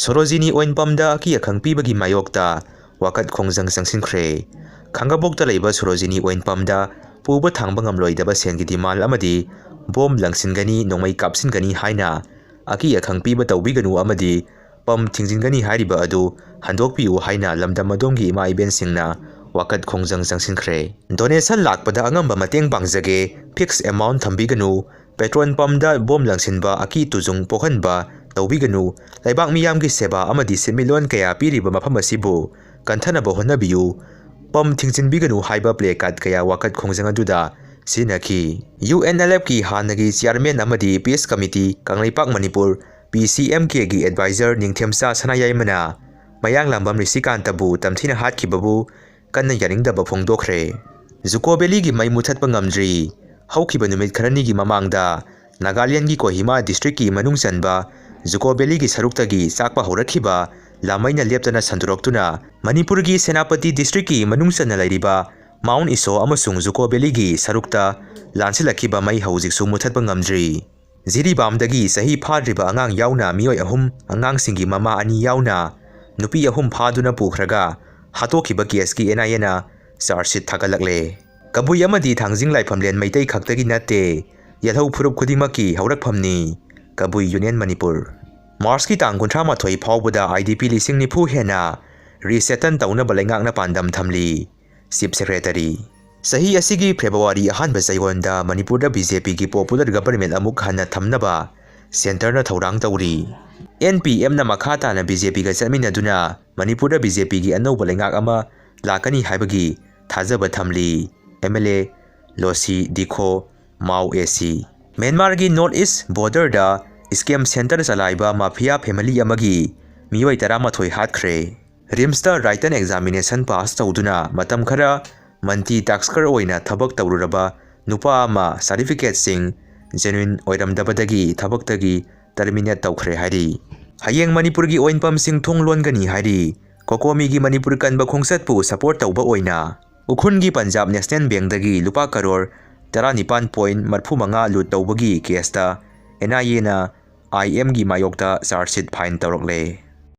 Sorojini Oinpamda Aki Akangpibagi Mayokta Wakat Khongjang Sangsinkhre Khangabokta Leiba Sorojini Oinpamda Puba Thangbangam Loidaba Sengi Dimal Amadi Bom Langsingani Nongmai Kapsingani Haina Aki Akangpiba Tawbiganu Amadi Pam Tingjingani Hariba Adu Handokpiu Haina Lamdamadongi Ima Iben Singna Wakat Khongjang Sangsinkhre Donation Lakpada Angamba Mateng Bangjage Fixed Amount Thambiganu Petrol Pumda Bom Langsinba Aki Tuzung Pohanba Tawbiganu Laibak Miyamgi Seba Amadi Semilon Kaya Piriba Mapamasibu Kantanaba Honabiu Pam Tingjinbiganu Haiba Playcard Kaya Wakat Khongjang Aduda Sinaki UNLF ki Hanagi Chairman Amadi Peace Committee Kangleipak Manipur PCMK gi Advisor Ningthemsa Sanayaimana Mayang Lambam Risikantabu Tamthina Hatkhibabu Kanna Yaningdaba Phongdokre Zuko Valley gi Mai Muthatpa Ngamdri Haukhiba Numit Kharani gi Mamangda Nagaland gi Kohima District ki Manung Chanba Zuko Valley gi Saruktagi Sakpa Horakhiba Lamaina Leptana Sanduroktuna Manipur gi Senapati District ki Manung Channa Lairiba Mount Iso amasung Zuko Valley gi Sarukta Lansilakhiba Mai Haujiksu Muthatpa Ngamdri Jiribam dagi sahi phadriba angang yauna mioi ahum angang singi mama ani yauna nupi ahum phaduna pukhraga hatokhiba case ki NIA Chargesheet Thagatlakle kabui amadi thangjing laifamlen maitai khaktagi nate yalhau phurup khudimaki haurakphamni kabui Union Manipur Mars ki tang 38 phawbada IDP lising nifu hena resettlement tauna balengak na pandam thamli Chief Secretary Sahi asigi February ahanba Zayonda Manipurda BJP ki popular government amuk hana thamnaba center na thorang tawri NPM na makhata na BJP ga chaminaduna Manipurda BJP gi anau balengak ama lakani haibagi thajaba thamli MLA Losi Dikho Mau AC Myanmar gi North East border da scam center salaiba mafia family amagi mioi 13 hatkre Rimsta written examination pass tawduna matam khara Manti taxker oina thabak tawruraba nupa ama certificate sing genuine oiramdabadagi thabaktagi terminate tawkhre hari Hayeng Manipur gi oinpam sing Thong Longani hari Kokomi gi Manipur kanba khongsatpu support tawba oina Ukhun gi Punjab National Bank dagi lupa karor 19.45 lut tawbagi case ta NIA na IM gi mayokta Chargesheet fine tawrokle